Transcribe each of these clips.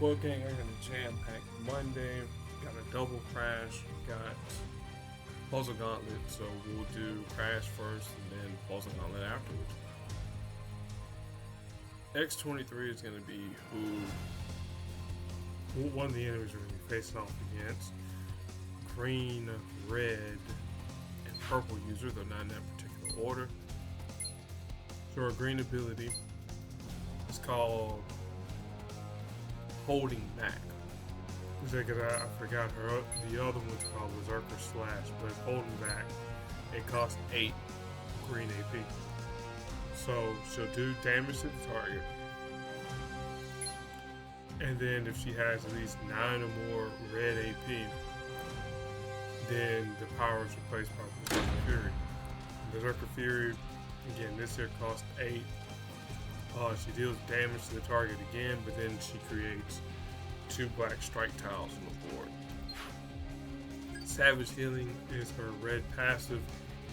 Well, gang, I got a jam-packed Monday. Got a double crash. Got puzzle gauntlet. So we'll do crash first, and then puzzle gauntlet afterwards. X-23 is going to be who one of the enemies we're going to be facing off against. Green, red, and purple user, though not in that particular order. So our green ability is called Holding Back. I forgot her. The other one's called Berserker Slash, but it's Holding Back. It costs 8 green AP. So she'll do damage to the target. And then if she has at least 9 or more red AP, then the power is replaced by Berserker Fury. Berserker Fury, again, this here costs 8. She deals damage to the target again, but then she creates 2 black strike tiles on the board. Savage Healing is her red passive.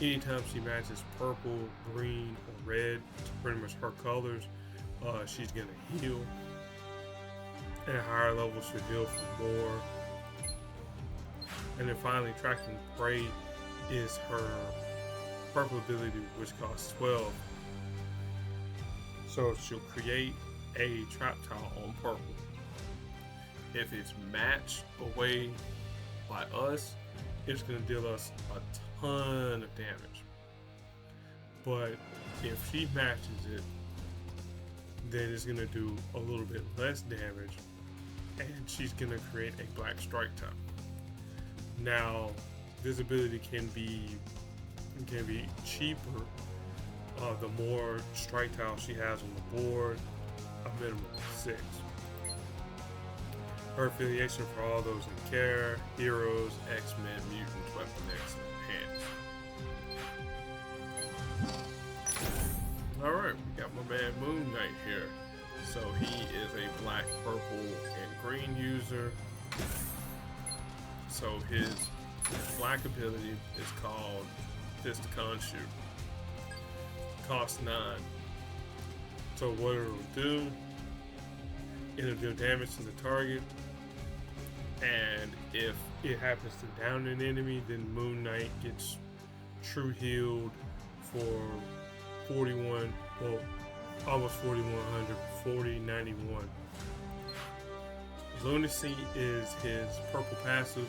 Anytime she matches purple, green, or red, it's pretty much her colors, she's going to heal. At higher levels, she'll heal for more. And then finally, Tracking Prey is her purple ability, which costs 12. So she'll create a trap tile on purple. If it's matched away by us, it's going to deal us a ton of damage. But if she matches it, then it's going to do a little bit less damage, and she's going to create a black strike tile. Now, this ability can be cheaper the more strike tiles she has on the board, a minimum of 6. Her affiliation for all those in care, heroes, X-Men, mutants, Weapon X, and enhanced. Alright, we got my man Moon Knight here. So he is a black, purple, and green user. So his black ability is called Fist Khonshu. Costs 9. So what it'll do, it'll do damage to the target, and if it happens to down an enemy, then Moon Knight gets true healed for 41, well, almost 4100, 4091. Lunacy is his purple passive.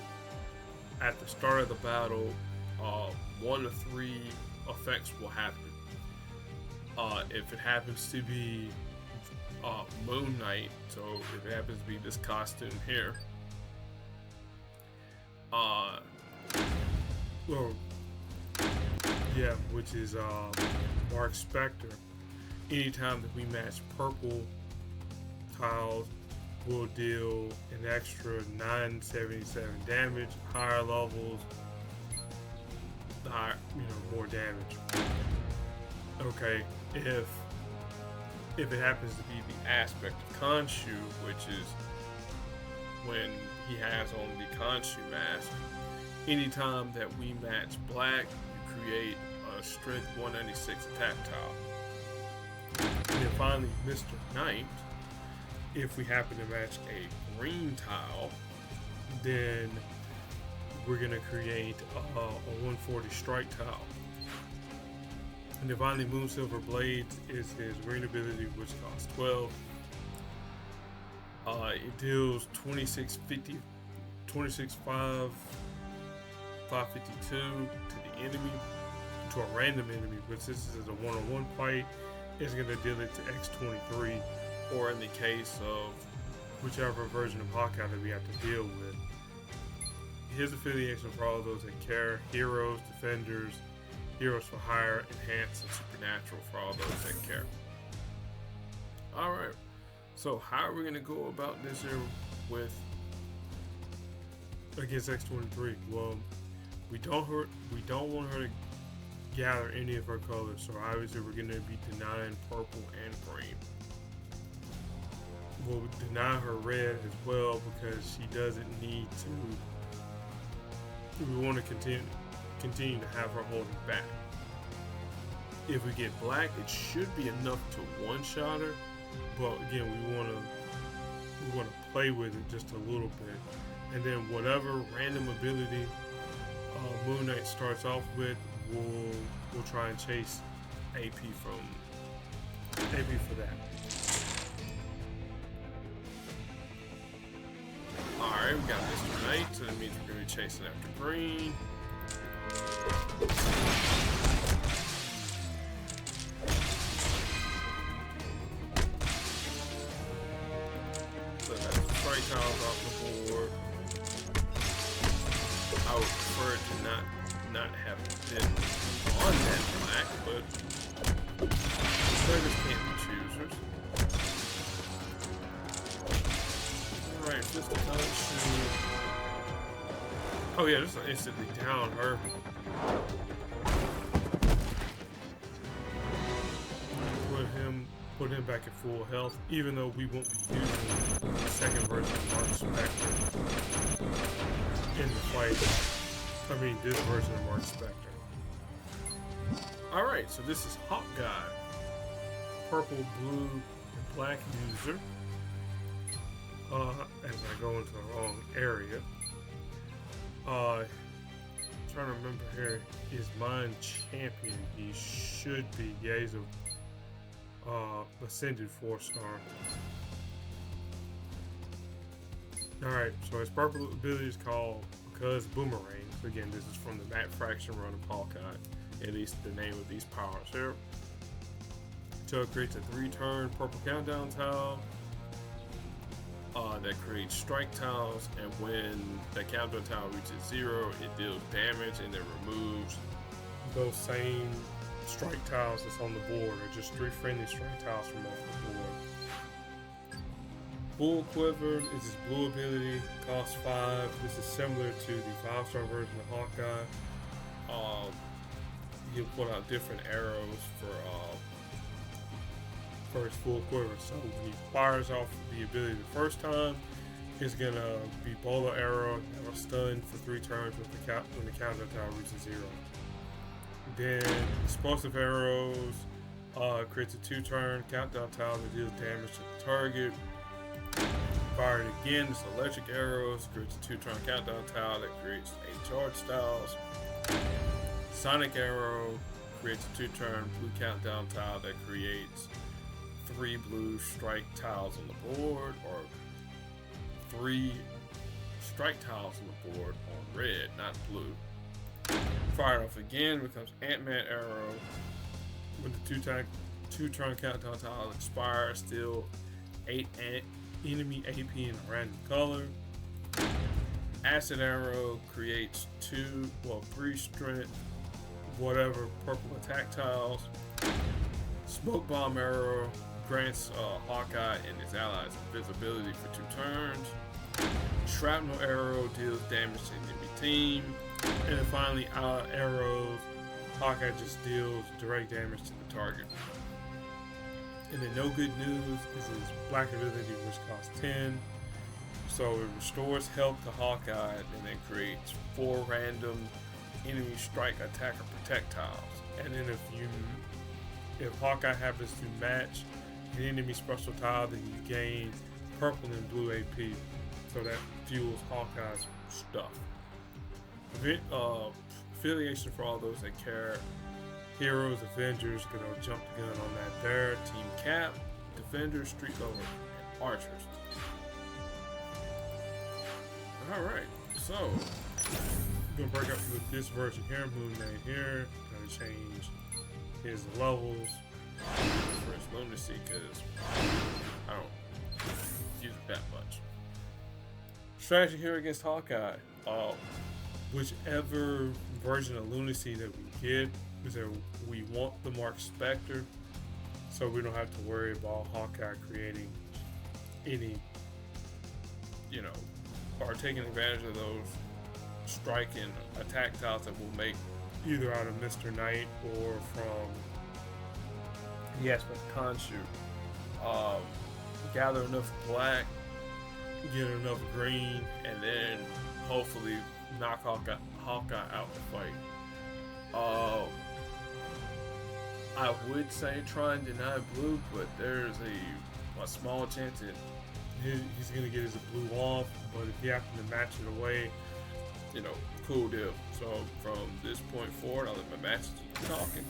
At the start of the battle, 1 of 3 effects will happen. If it happens to be Moon Knight, so if it happens to be this costume here, which is Mark Spector. Anytime that we match purple tiles, we'll deal an extra 977 damage. Higher levels, more damage. Okay, if it happens to be the aspect of Khonshu, which is when he has on the Khonshu mask, anytime that we match black, you create a strength 196 attack tile. And then finally, Mr. Knight, if we happen to match a green tile, then we're going to create a 140 strike tile. And then finally, Moonsilver Blades is his green ability, which costs 12. It deals 2650, 552 to the enemy, to a random enemy, but since this is a one-on-one fight, it's going to deal it to X-23, or in the case of whichever version of Hawkeye that we have to deal with. His affiliation for all of those that care, heroes, defenders, heroes for hire, enhanced, and supernatural for all those that care. Alright, so how are we going to go about this here against X-23? Well, we don't want her to gather any of her colors, so obviously we're going to be denying purple and green. We'll deny her red as well because she doesn't need to. We want to continue to have her holding back. If we get black, it should be enough to one-shot her, but again, we want going to play with it just a little bit, and then whatever random ability Moon Knight starts off with, we'll try and chase AP for that. Alright, we got Mr. Knight, so that means we're going to be chasing after green. So that's strike tiles off the board. I would prefer it to not have been on that black, but players can't be choosers. Alright, just a Khonshu. Oh yeah, this will instantly down her. Put him back at full health, even though we won't be using the second version of Mark Spector in the fight. I mean, this version of Mark Spector. Alright, so this is Hawkeye. Purple, blue, and black user. As I go into the wrong area. Trying to remember here, is mine champion? He should be. Yeah, he's a ascended 4-star. Alright, so his purple ability is called Because Boomerang. So again, this is from the Matt Fraction run of Hawkeye. At least the name of these powers here. So it creates a 3-turn purple countdown tile. That creates strike tiles, and when the countdown tile reaches 0, it deals damage and then removes those same strike tiles that's on the board, or just 3 friendly strike tiles from off the board. Bull Quiver is his blue ability, costs 5. This is similar to the 5-star version of Hawkeye. He'll put out different arrows for his full quiver. So when he fires off the ability the first time, it's gonna be bowler arrow, never stun for 3 turns when the countdown tile reaches 0. Then explosive arrows creates a 2-turn countdown tile that deals damage to the target. Fired again, this electric arrows creates a 2-turn countdown tile that creates 8 charge styles. Sonic arrow creates a 2-turn blue countdown tile that creates 3 blue strike tiles on the board, or 3 strike tiles on the board on red, not blue. Fire off again becomes Ant-Man arrow. When the 2-turn countdown tile expires, still 8 enemy AP in a random color. Acid arrow creates 3 strength, whatever, purple attack tiles. Smoke bomb arrow grants Hawkeye and his allies invisibility for 2 turns. Shrapnel arrow deals damage to the enemy team. And then finally, arrows, Hawkeye just deals direct damage to the target. And then no good news is his black ability, which costs 10. So it restores health to Hawkeye and then creates 4 random enemy strike, attack, or protect tiles. And then if Hawkeye happens to match an enemy special tile, then you gain purple and blue AP. So that fuels Hawkeye's stuff. Affiliation for all those that care. Heroes, Avengers, gonna jump the gun on that there. Team Cap, Defenders, Street Level, and Archers. Alright, so I'm gonna break up with this version here, Moon Knight here. Gonna change his levels for his lunacy because I don't use it that much. Strategy here against Hawkeye. Whichever version of lunacy that we get, is that we want the Mark Spector, so we don't have to worry about Hawkeye creating any, or taking advantage of those strike and attack tiles that we'll make either out of Mr. Knight or from the aspect of Khonshu. Gather enough black, get enough green, and then hopefully knock Hawkeye out the fight. I would say try and deny blue, but there's a small chance that he's gonna get his blue off. But if you happen to match it away, you know, cool deal. So from this point forward, I'll let my matches keep talking.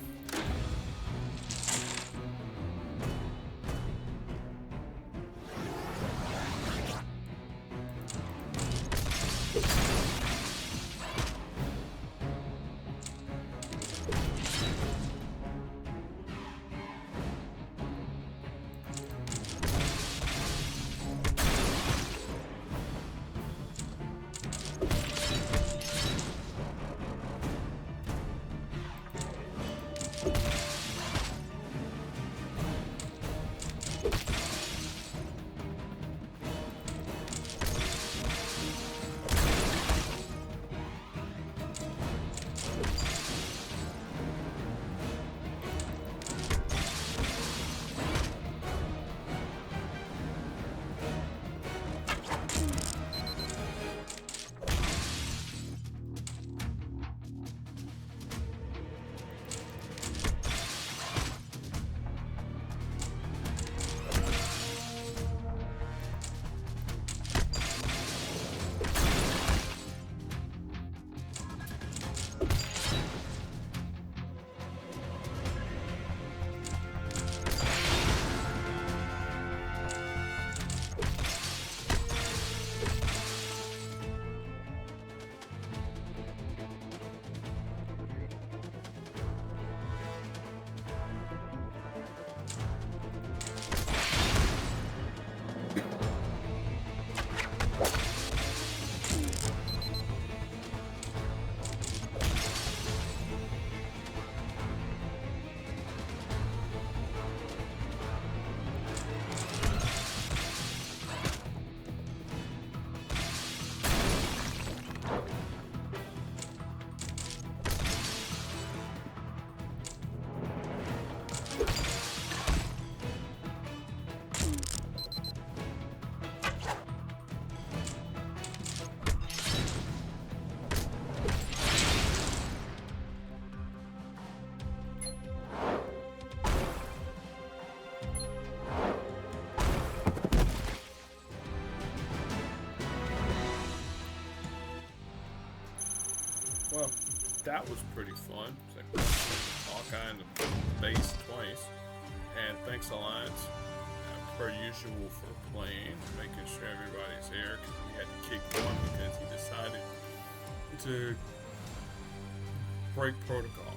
Well, that was pretty fun. Like Hawkeye in the base twice. And thanks Alliance, per usual, for playing, making sure everybody's here, because we had to kick one because he decided to break protocol.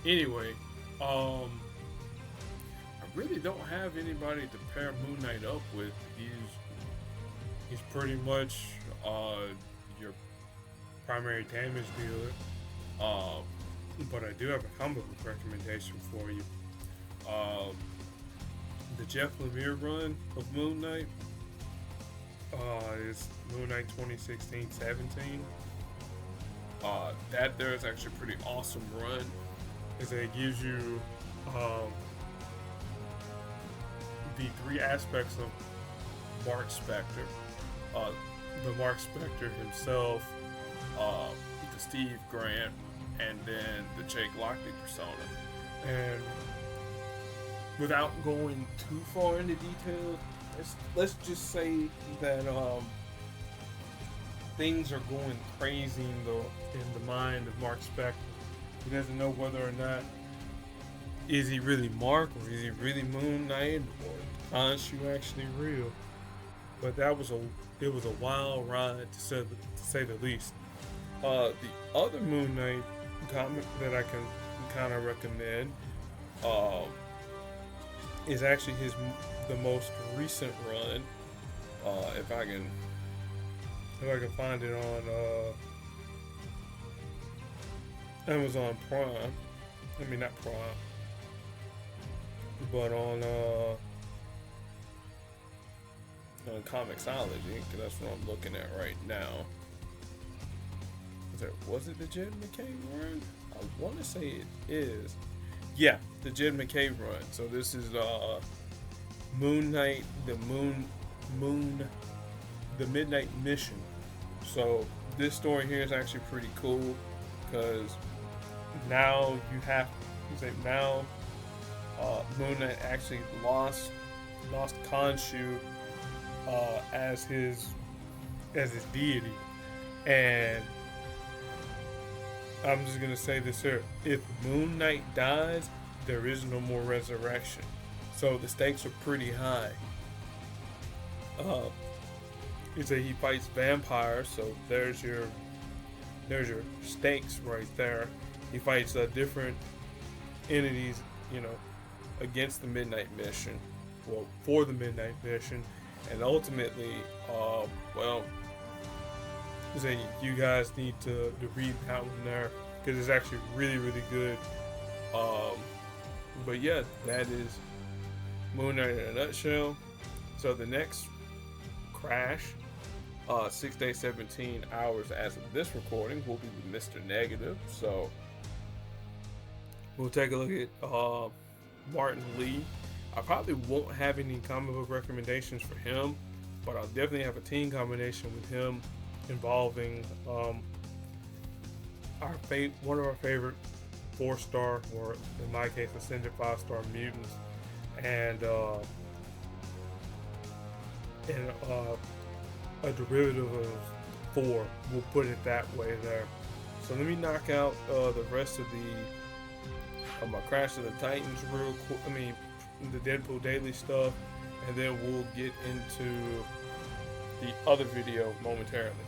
Anyway, I really don't have anybody to pair Moon Knight up with. He's pretty much your primary damage dealer. But I do have a comic book recommendation for you. The Jeff Lemire run of Moon Knight is Moon Knight 2016-17. That there is actually a pretty awesome run, because it gives you the three aspects of Mark Spector. The Mark Spector himself, the Steve Grant, and then the Jake Lockley persona. And without going too far into detail, let's just say that things are going crazy in the mind of Mark Spector. He doesn't know whether or not is he really Mark, or is he really Moon Knight, or Khonshu actually real. But it was a wild ride to say the least. The other Moon Knight comic that I can kind of recommend is actually the most recent run. If I can find it on Amazon Prime. I mean, not Prime, but on Comixology, because that's what I'm looking at right now. Was it the Jed McKay run? I want to say it is. Yeah, the Jed McKay run. So this is Moon Knight, the Midnight Mission. So this story here is actually pretty cool, because now Moon Knight actually lost Khonshu as his deity. And I'm just gonna say this here: if Moon Knight dies, there is no more resurrection. So the stakes are pretty high. You say he fights vampires, so there's your stakes right there. He fights different entities, against the Midnight Mission, well, for the Midnight Mission, and ultimately, say you guys need to read that one there because it's actually really, really good. But yeah, that is Moon Knight in a nutshell. So the next crash, 6 days, 17 hours as of this recording, will be with Mr. Negative. So we'll take a look at Martin Lee. I probably won't have any comic book recommendations for him, but I'll definitely have a team combination with him involving one of our favorite 4-star, or in my case, Ascended 5-star mutants, and a derivative of 4. We'll put it that way there. So let me knock out the rest of my Crash of the Titans real quick. I mean, the Deadpool Daily stuff, and then we'll get into the other video momentarily.